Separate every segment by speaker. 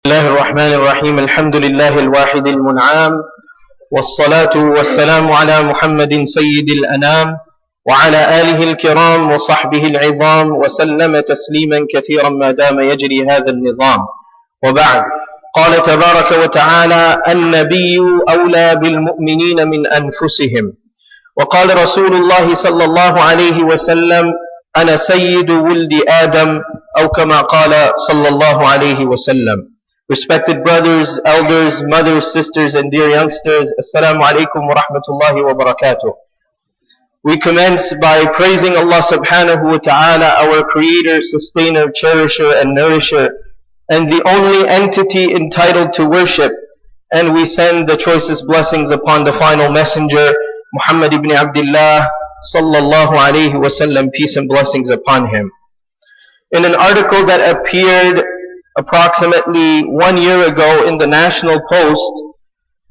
Speaker 1: بسم الله الرحمن الرحيم الحمد لله الواحد المنعم والصلاة والسلام على محمد سيد الأنام وعلى آله الكرام وصحبه العظام وسلم تسليما كثيرا ما دام يجري هذا النظام. وبعد، قال تبارك وتعالى: النبي أولى بالمؤمنين من أنفسهم. وقال رسول الله صلى الله عليه وسلم: أنا سيد ولد آدم، أو كما قال صلى الله عليه وسلم. Respected brothers, elders, mothers, sisters, and dear youngsters, Assalamu alaikum wa rahmatullahi wa barakatuh. We commence by praising Allah subhanahu wa ta'ala, our creator, sustainer, cherisher, and nourisher, and the only entity entitled to worship. And we send the choicest blessings upon the final messenger, Muhammad ibn Abdullah, sallallahu alayhi wa sallam, peace and blessings upon him. In an article that appeared approximately 1 year ago in the National Post,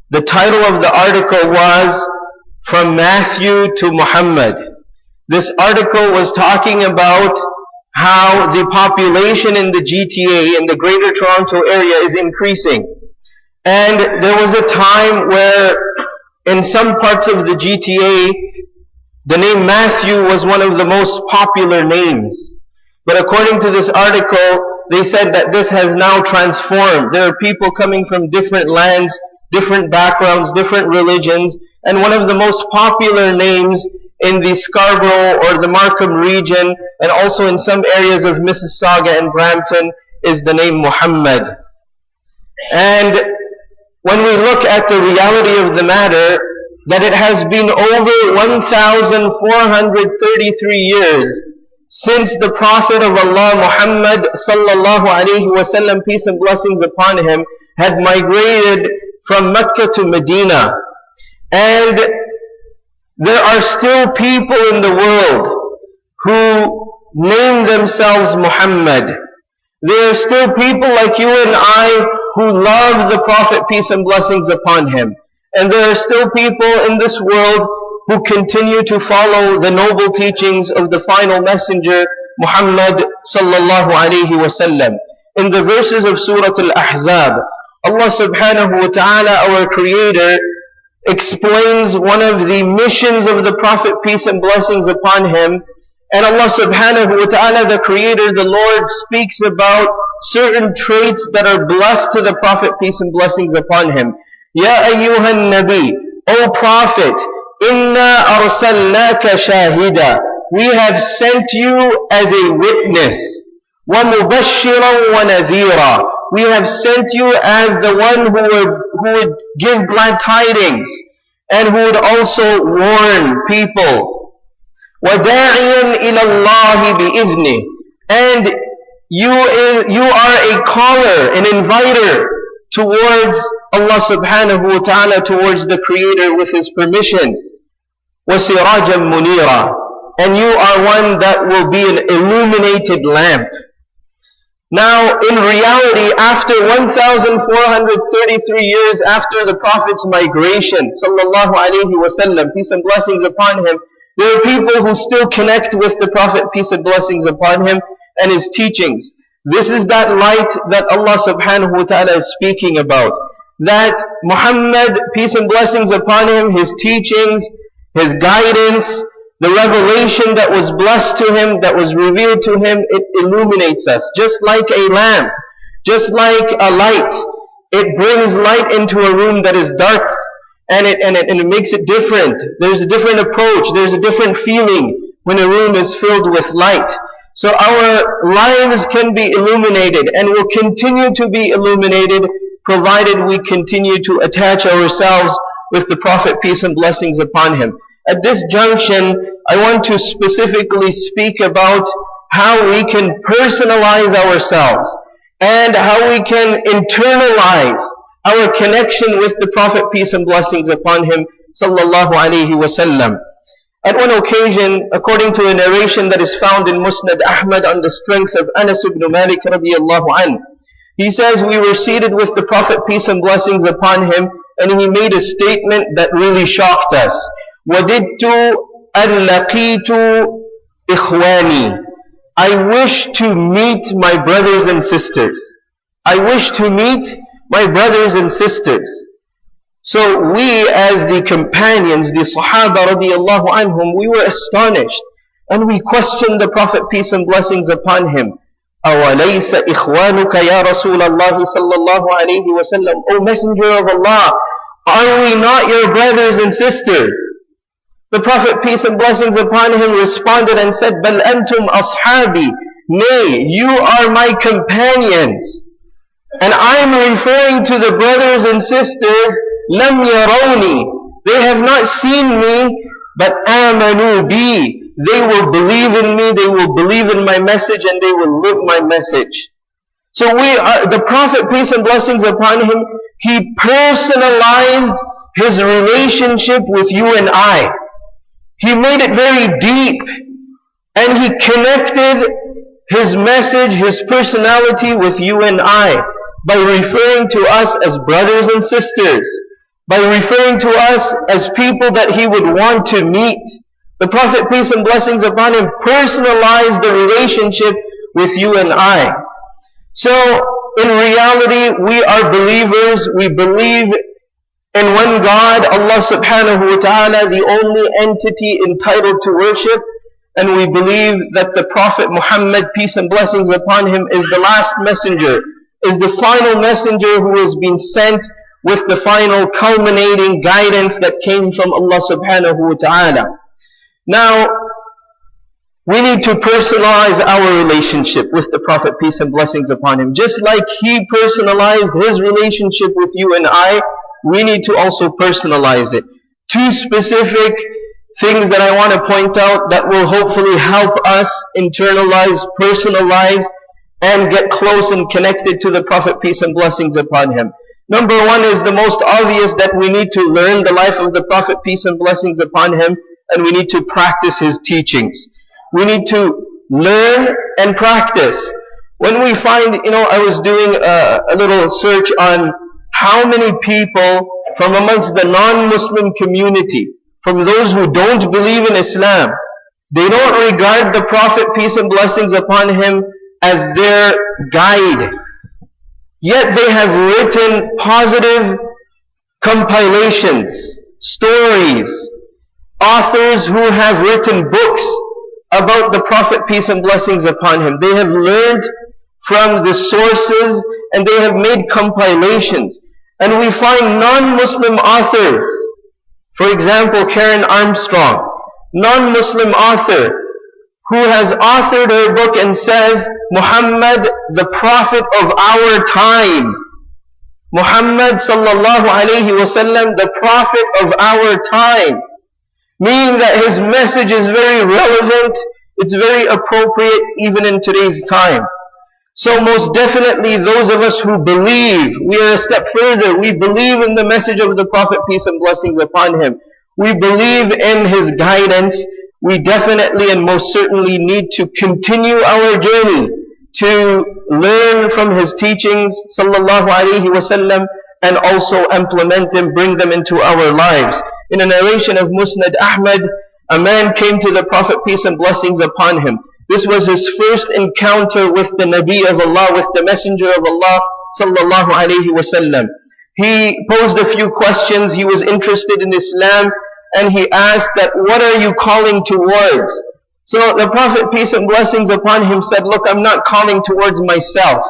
Speaker 1: the title of the article was From Matthew to Muhammad. This article was talking about how the population in the GTA, in the Greater Toronto area, is increasing. And there was a time where in some parts of the GTA, the name Matthew was one of the most popular names. But according to this article, they said that this has now transformed. There are people coming from different lands, different backgrounds, different religions, and one of the most popular names in the Scarborough or the Markham region, and also in some areas of Mississauga and Brampton, is the name Muhammad. And when we look at the reality of the matter, that it has been over 1,433 years since the Prophet of Allah Muhammad sallallahu alayhi wa sallam, peace and blessings upon him, had migrated from Mecca to Medina. And there are still people in the world who name themselves Muhammad. There are still people like you and I who love the Prophet, peace and blessings upon him. And there are still people in this world who continue to follow the noble teachings of the final messenger, Muhammad sallallahu alayhi wa sallam. In the verses of Surah Al-Ahzab, Allah subhanahu wa ta'ala, our creator, explains one of the missions of the Prophet, peace and blessings upon him. And Allah subhanahu wa ta'ala, the creator, the Lord, speaks about certain traits that are blessed to the Prophet, peace and blessings upon him. Ya ayyuhan nabi, O Prophet, Inna arsalnaka shahida. We have sent you as a witness. Wa mubashiran wa nadhira. We have sent you as the one who would give glad tidings and who would also warn people. Wa da'iyan ila Allah bi'idhnih. And you are a caller, an inviter towards Allah subhanahu wa ta'ala, towards the Creator with His permission. وَسِرَاجًا مُنِيرًا. And you are one that will be an illuminated lamp. Now, in reality, after 1,433 years after the Prophet's migration, sallallahu alayhi wa sallam, peace and blessings upon him, there are people who still connect with the Prophet, peace and blessings upon him, and his teachings. This is that light that Allah subhanahu wa ta'ala is speaking about. That Muhammad, peace and blessings upon him, his teachings, his guidance, the revelation that was blessed to him, that was revealed to him, it illuminates us. Just like a lamp, just like a light. It brings light into a room that is dark, and it makes it different. There's a different approach, there's a different feeling when a room is filled with light. So our lives can be illuminated and will continue to be illuminated, provided we continue to attach ourselves with the Prophet, peace and blessings upon him. At this junction, I want to specifically speak about how we can personalize ourselves and how we can internalize our connection with the Prophet, peace and blessings upon him, sallallahu alayhi wa sallam. At one occasion, according to a narration that is found in Musnad Ahmad on the strength of Anas ibn Malik radiyallahu anhu, he says, we were seated with the Prophet, peace and blessings upon him, and he made a statement that really shocked us. وَدِدْتُ أَنْ لَقِيتُ إِخْوَانِي. I wish to meet my brothers and sisters. I wish to meet my brothers and sisters. So we as the companions, the Sahaba radiallahu anhum, we were astonished. And we questioned the Prophet, peace and blessings upon him. أَوَلَيْسَ إِخْوَانُكَ يَا رَسُولَ اللَّهِ صَلَّى اللَّهُ عَلَيْهِ وَسَلَّمَ, O Messenger of Allah, are we not your brothers and sisters? The Prophet, peace and blessings upon him, responded and said, بَلْ أَنْتُمْ أَصْحَابِي, nay, you are my companions. And I'm referring to the brothers and sisters, لَمْ يَرَوْنِي, they have not seen me, but آمَنُوا بِي, they will believe in me, they will believe in my message, and they will live my message. So the Prophet, peace and blessings upon him, he personalized his relationship with you and I. He made it very deep, and he connected his message, his personality with you and I, by referring to us as brothers and sisters, by referring to us as people that he would want to meet. The Prophet, peace and blessings upon him, personalized the relationship with you and I. So, in reality, we are believers. We believe in one God, Allah subhanahu wa ta'ala, the only entity entitled to worship. And we believe that the Prophet Muhammad, peace and blessings upon him, is the last messenger, is the final messenger who has been sent with the final culminating guidance that came from Allah subhanahu wa ta'ala. Now, we need to personalize our relationship with the Prophet, peace and blessings upon him. Just like he personalized his relationship with you and I, we need to also personalize it. Two specific things that I want to point out that will hopefully help us internalize, personalize, and get close and connected to the Prophet, peace and blessings upon him. Number one is the most obvious, that we need to learn the life of the Prophet, peace and blessings upon him, and we need to practice his teachings. We need to learn and practice. When we find, I was doing a little search on how many people from amongst the non-Muslim community, from those who don't believe in Islam, they don't regard the Prophet, peace and blessings upon him, as their guide. Yet they have written positive compilations, stories, authors who have written books about the Prophet, peace and blessings upon him. They have learned from the sources and they have made compilations. And we find non-Muslim authors, for example, Karen Armstrong, non-Muslim author, who has authored her book and says, Muhammad, the Prophet of our time. Muhammad sallallahu alayhi wasallam, the Prophet of our time. Meaning that his message is very relevant, it's very appropriate even in today's time. So most definitely those of us who believe, we are a step further, we believe in the message of the Prophet, peace and blessings upon him. We believe in his guidance. We definitely and most certainly need to continue our journey to learn from his teachings, sallallahu alayhi wasallam, and also implement them, bring them into our lives. In a narration of Musnad Ahmad, a man came to the Prophet, peace and blessings upon him. This was his first encounter with the Nabi of Allah, with the Messenger of Allah, sallallahu alayhi wasallam. He posed a few questions. He was interested in Islam, and he asked that, what are you calling towards? So the Prophet, peace and blessings upon him, said, look, I'm not calling towards myself.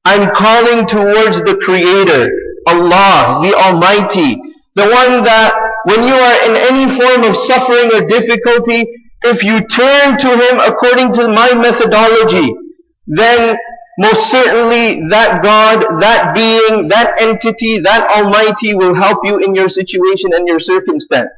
Speaker 1: I'm calling towards the Creator, Allah, the Almighty, the one that when you are in any form of suffering or difficulty, if you turn to him according to my methodology, then most certainly that God, that being, that entity, that Almighty will help you in your situation and your circumstance.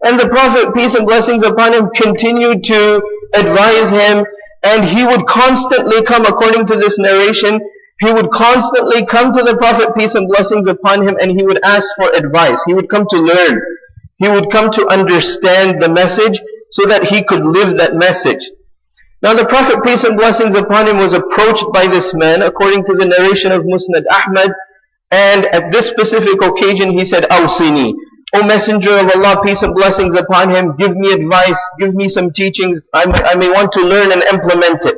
Speaker 1: And the Prophet, peace and blessings upon him, continued to advise him, and he would constantly come, according to this narration, he would constantly come to the Prophet, peace and blessings upon him, and he would ask for advice. He would come to learn. He would come to understand the message so that he could live that message. Now the Prophet, peace and blessings upon him, was approached by this man, according to the narration of Musnad Ahmad, and at this specific occasion he said, Awsini, O Messenger of Allah, peace and blessings upon him, give me advice, give me some teachings, I may want to learn and implement it.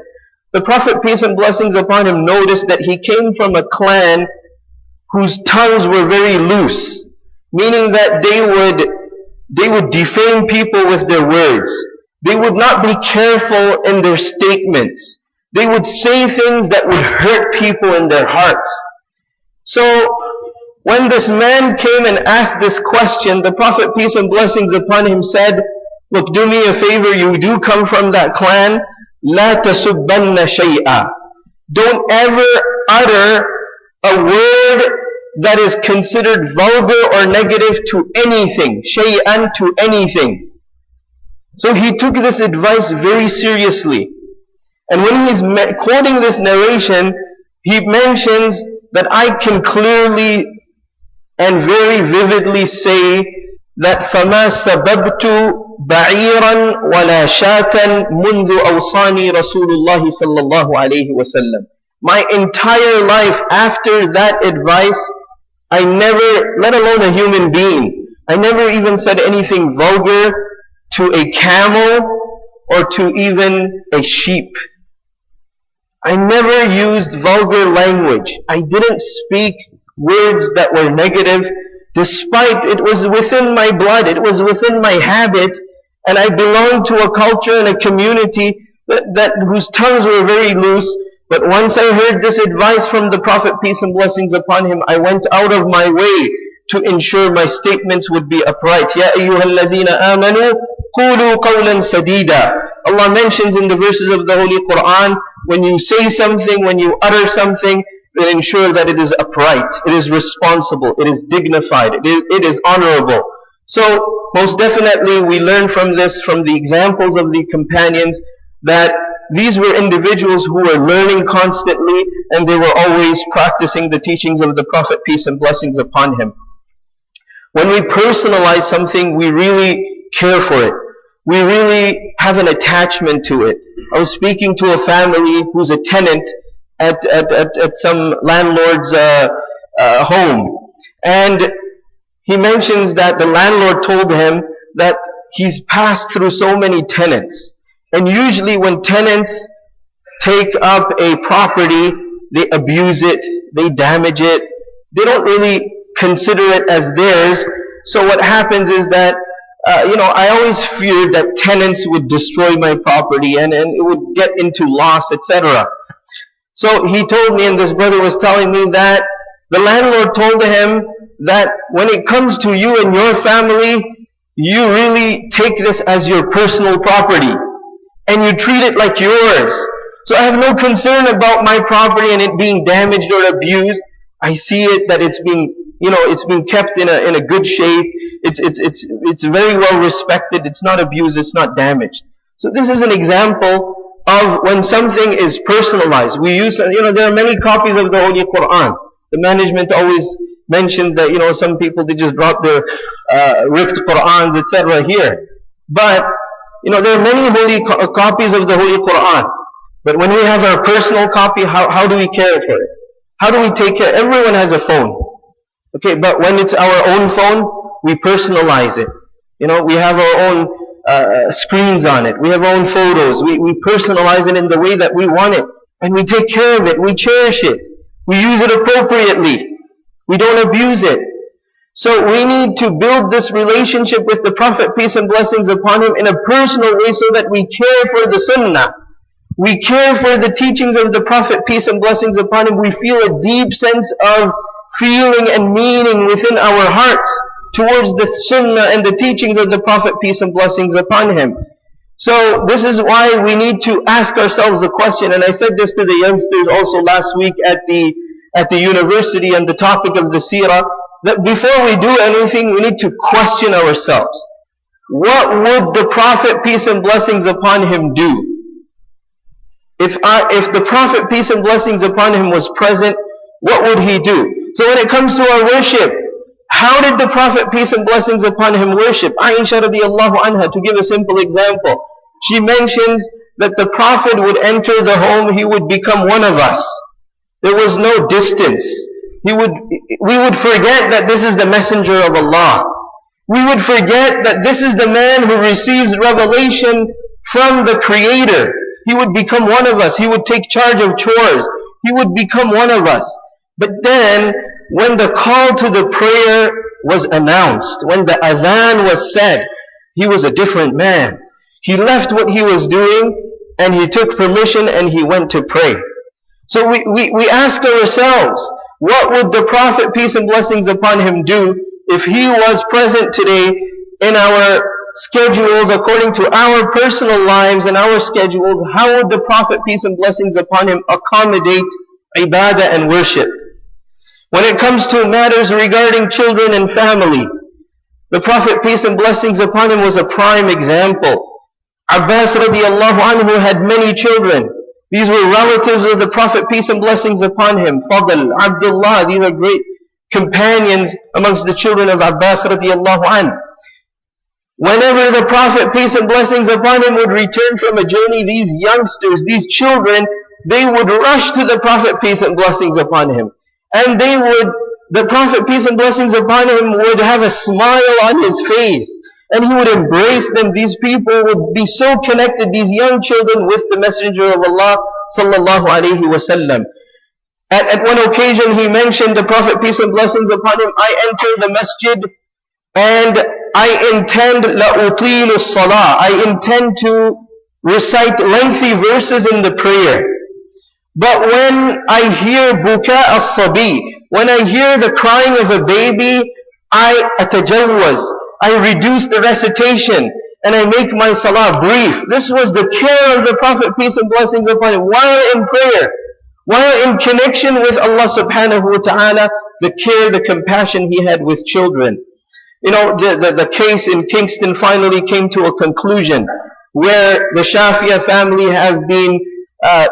Speaker 1: the Prophet, peace and blessings upon him, noticed that he came from a clan whose tongues were very loose, meaning that they would defame people with their words. They would not be careful in their statements. They would say things that would hurt people in their hearts. So, when this man came and asked this question, the Prophet, peace and blessings upon him, said, look, do me a favor, you do come from that clan, لا تسبن شيئا. Don't ever utter a word that is considered vulgar or negative to anything, شيئا, to anything. So he took this advice very seriously. And when he's quoting this narration, he mentions that I can clearly and very vividly say that فَمَا سَبَبْتُ بَعِيرًا وَلَا شَاةً مُنْذُ أَوْصَانِي رَسُولُ اللَّهِ صَلَّى اللَّهُ عَلَيْهِ وَسَلَّمَ. My entire life after that advice, I never, let alone a human being, I never even said anything vulgar to a camel or to even a sheep. I never used vulgar language. I didn't speak words that were negative, despite it was within my blood, it was within my habit, and I belonged to a culture and a community whose tongues were very loose. But once I heard this advice from the Prophet, peace and blessings upon him, I went out of my way to ensure my statements would be upright. Ya ayyuhalladhina amanu qulu qawlan sadida. Allah mentions in the verses of the Holy Quran, when you say something, when you utter something, then ensure that it is upright, it is responsible, it is dignified, it is honorable. So, most definitely we learn from this, from the examples of the companions, that these were individuals who were learning constantly, and they were always practicing the teachings of the Prophet, peace and blessings upon him. When we personalize something, we really care for it. We really have an attachment to it. I was speaking to a family who's a tenant at some landlord's home. And he mentions that the landlord told him that he's passed through so many tenants. And usually when tenants take up a property, they abuse it, they damage it, they don't really consider it as theirs. So what happens is that, I always feared that tenants would destroy my property and it would get into loss, etc. So he told me, and this brother was telling me, that the landlord told him that when it comes to you and your family, you really take this as your personal property and you treat it like yours. So I have no concern about my property and it being damaged or abused. I see it that it's being kept in a good shape. It's very well respected. It's not abused. It's not damaged. So this is an example of when something is personalized. We use, there are many copies of the Holy Quran. The management always mentions that, some people, they just drop their ripped Qurans, etc. here. But, there are many copies of the Holy Quran. But when we have our personal copy, how do we care for it? How do we take care? Everyone has a phone. Okay, but when it's our own phone, we personalize it. We have our own screens on it. We have our own photos. We personalize it in the way that we want it. And we take care of it. We cherish it. We use it appropriately. We don't abuse it. So we need to build this relationship with the Prophet, peace and blessings upon him, in a personal way so that we care for the Sunnah. We care for the teachings of the Prophet, peace and blessings upon him. We feel a deep sense of feeling and meaning within our hearts towards the Sunnah and the teachings of the Prophet, peace and blessings upon him. So this is why we need to ask ourselves a question, and I said this to the youngsters also last week at the university on the topic of the seerah, that before we do anything, we need to question ourselves. What would the Prophet, peace and blessings upon him, do? If the Prophet, peace and blessings upon him, was present, what would he do? So when it comes to our worship, how did the Prophet, peace and blessings upon him, worship? Aisha radiallahu anha, to give a simple example, she mentions that the Prophet would enter the home, he would become one of us. There was no distance. We would forget that this is the messenger of Allah. We would forget that this is the man who receives revelation from the Creator. He would become one of us. He would take charge of chores. He would become one of us. But then, when the call to the prayer was announced, when the adhan was said, he was a different man. He left what he was doing, and he took permission, and he went to pray. So we ask ourselves, what would the Prophet, peace and blessings upon him, do if he was present today in our schedules, according to our personal lives and our schedules? How would the Prophet, peace and blessings upon him, accommodate ibadah and worship? When it comes to matters regarding children and family, the Prophet, peace and blessings upon him, was a prime example. Abbas radiallahu anhu had many children. These were relatives of the Prophet, peace and blessings upon him. Fadl, Abdullah, these are great companions amongst the children of Abbas radiallahu anhu. Whenever the Prophet, peace and blessings upon him, would return from a journey, these youngsters, these children, they would rush to the Prophet, peace and blessings upon him. And the Prophet, peace and blessings upon him, would have a smile on his face. And he would embrace them. These people would be so connected, these young children, with the Messenger of Allah sallallahu alayhi wa sallam. At one occasion he mentioned, the Prophet, peace and blessings upon him, I enter the masjid and I intend لَأُطِيلُ الصَّلَاةِ, I intend to recite lengthy verses in the prayer. But when I hear buka as-sabi, when I hear the crying of a baby, I atajawaz, I reduce the recitation and I make my salah brief. This was the care of the Prophet, peace and blessings upon him, while in prayer, while in connection with Allah subhanahu wa ta'ala, the care, the compassion he had with children. You know, the case in Kingston finally came to a conclusion, where the Shafi'a family have been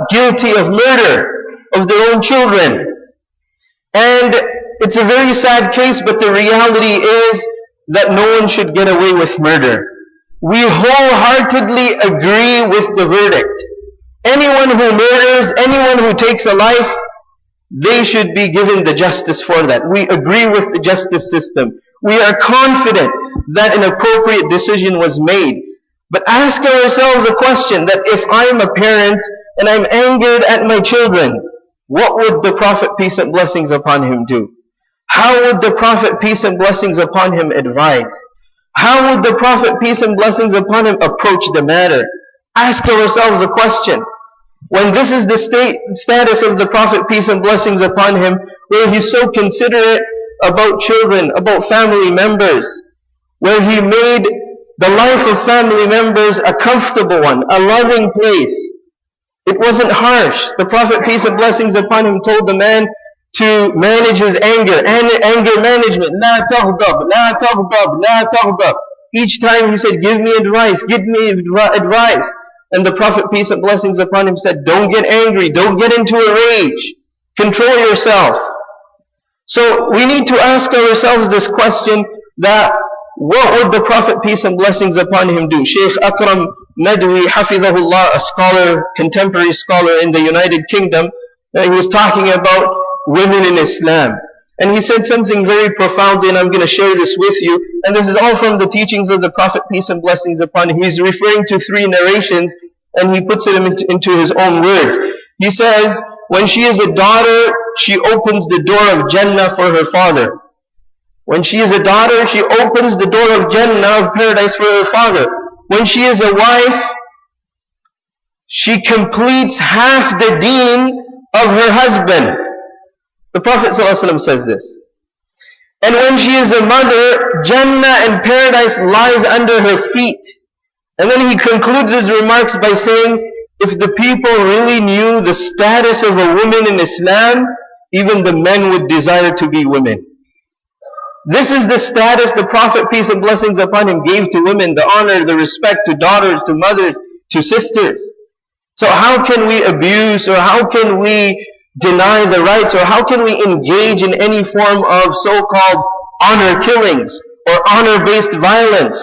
Speaker 1: guilty of murder of their own children. And it's a very sad case, but the reality is that no one should get away with murder. We wholeheartedly agree with the verdict. Anyone who murders, anyone who takes a life, they should be given the justice for that. We agree with the justice system. We are confident that an appropriate decision was made. But ask ourselves a question, that if I'm a parent and I'm angered at my children, what would the Prophet, peace and blessings upon him, do? How would the Prophet, peace and blessings upon him, advise? How would the Prophet, peace and blessings upon him, approach the matter? Ask ourselves a question. When this is the status of the Prophet, peace and blessings upon him, where he's so considerate about children, about family members, where he made the life of family members a comfortable one, a loving place. It wasn't harsh. The Prophet, peace and blessings upon him, told the man to manage his anger, anger management. La taghdab, la taghdab, la taghdab. Each time he said, give me advice, give me advice. And the Prophet, peace and blessings upon him, said, don't get angry, don't get into a rage. Control yourself. So we need to ask ourselves this question, that what would the Prophet, peace and blessings upon him, do? Shaykh Akram Nadwi, hafidhahullah, a scholar, contemporary scholar in the United Kingdom, he was talking about women in Islam. And he said something very profound, and I'm going to share this with you. And this is all from the teachings of the Prophet, peace and blessings upon him. He's referring to 3 narrations, and he puts it into his own words. He says, when she is a daughter, she opens the door of Jannah for her father. When she is a daughter, she opens the door of Jannah, of paradise, for her father. When she is a wife, she completes half the deen of her husband. The Prophet ﷺ says this. And when she is a mother, Jannah and paradise lies under her feet. And then he concludes his remarks by saying, if the people really knew the status of a woman in Islam, even the men would desire to be women. This is the status the Prophet, peace and blessings upon him, gave to women, the honor, the respect to daughters, to mothers, to sisters. So how can we abuse, or how can we deny the rights, or how can we engage in any form of so-called honor killings or honor-based violence?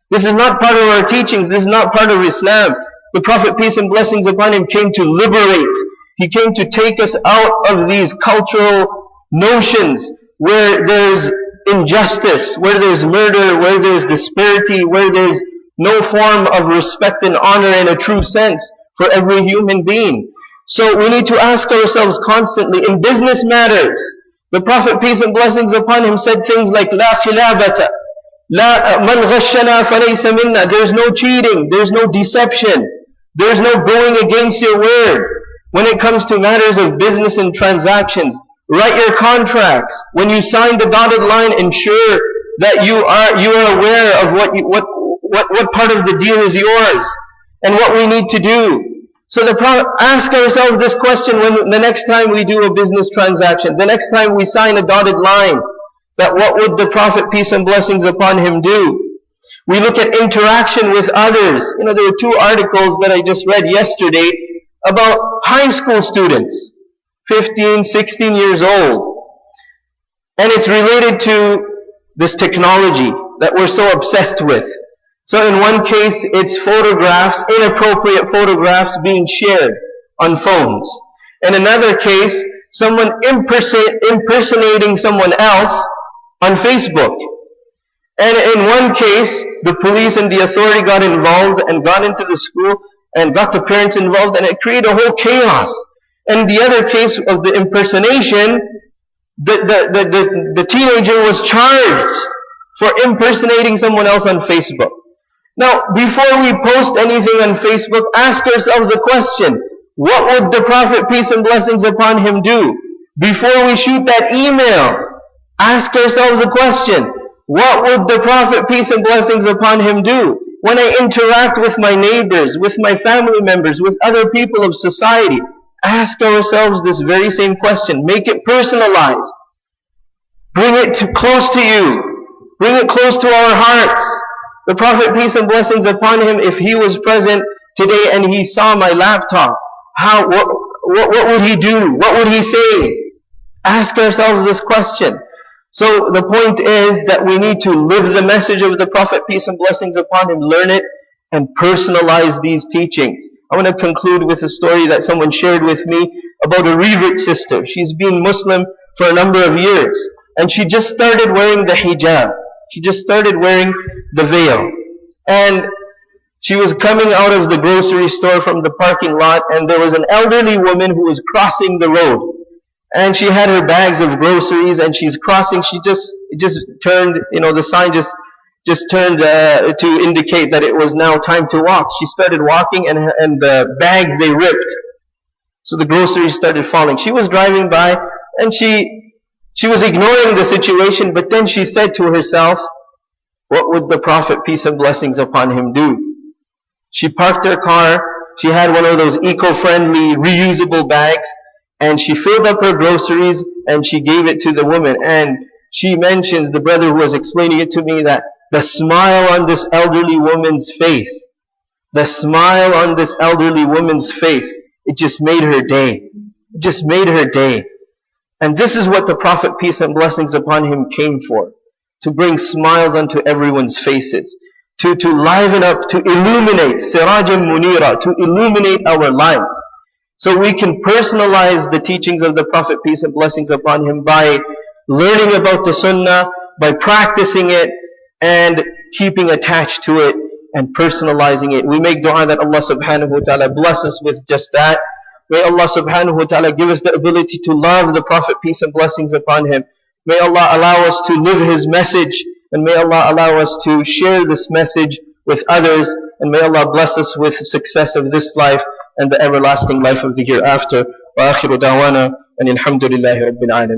Speaker 1: This is not part of our teachings. This is not part of Islam. The Prophet, peace and blessings upon him, came to liberate. He came to take us out of these cultural notions where there's injustice, where there's murder, where there's disparity, where there's no form of respect and honor in a true sense for every human being. So we need to ask ourselves constantly in business matters. The Prophet, peace and blessings upon him, said things like, La khilabata, man ghashana falaysa minna. There's no cheating, there's no deception, there's no going against your word. When it comes to matters of business and transactions, write your contracts. When you sign the dotted line, ensure that you are aware of what part of the deal is yours and what we need to do. So ask ourselves this question when the next time we do a business transaction, the next time we sign a dotted line, that what would the Prophet, peace and blessings upon him, do? We look at interaction with others. There were 2 articles that I just read yesterday about high school students, 15, 16 years old. And it's related to this technology that we're so obsessed with. So in one case, it's photographs, inappropriate photographs being shared on phones. In another case, someone impersonating someone else on Facebook. And in one case, the police and the authority got involved and got into the school and got the parents involved, and it created a whole chaos. And the other case of the impersonation, the teenager was charged for impersonating someone else on Facebook. Now, before we post anything on Facebook, ask ourselves a question. What would the Prophet, peace and blessings upon him, do? Before we shoot that email, ask ourselves a question. What would the Prophet, peace and blessings upon him, do? When I interact with my neighbors, with my family members, with other people of society, ask ourselves this very same question. Make it personalized. Bring it close to you. Bring it close to our hearts. The Prophet, peace and blessings upon him, if he was present today and he saw my laptop, what would he do? What would he say? Ask ourselves this question. So the point is that we need to live the message of the Prophet, peace and blessings upon him, learn it, and personalize these teachings. I want to conclude with a story that someone shared with me about a revert sister. She's been Muslim for a number of years, and she just started wearing the hijab. She just started wearing the veil. And she was coming out of the grocery store from the parking lot, and there was an elderly woman who was crossing the road. And she had her bags of groceries, and she's crossing. It just turned, the sign just turned to indicate that it was now time to walk. She started walking, and the bags, they ripped. So the groceries started falling. She was driving by, and she was ignoring the situation, but then she said to herself, what would the Prophet, peace and blessings upon him, do? She parked her car. She had one of those eco-friendly, reusable bags, and she filled up her groceries, and she gave it to the woman. And she mentions, the brother who was explaining it to me, that the smile on this elderly woman's face, it just made her day. It just made her day. And this is what the Prophet, peace and blessings upon him, came for. To bring smiles onto everyone's faces. To liven up, to illuminate, sirajan munira, to illuminate our lives. So we can personalize the teachings of the Prophet, peace and blessings upon him, by learning about the Sunnah, by practicing it, and keeping attached to it, and personalizing it. We make dua that Allah subhanahu wa ta'ala bless us with just that. May Allah subhanahu wa ta'ala give us the ability to love the Prophet, peace and blessings upon him. May Allah allow us to live his message, and may Allah allow us to share this message with others, and may Allah bless us with success of this life and the everlasting life of the hereafter. Wa akhiru da'wana and alhamdulillahi rabbil alamin.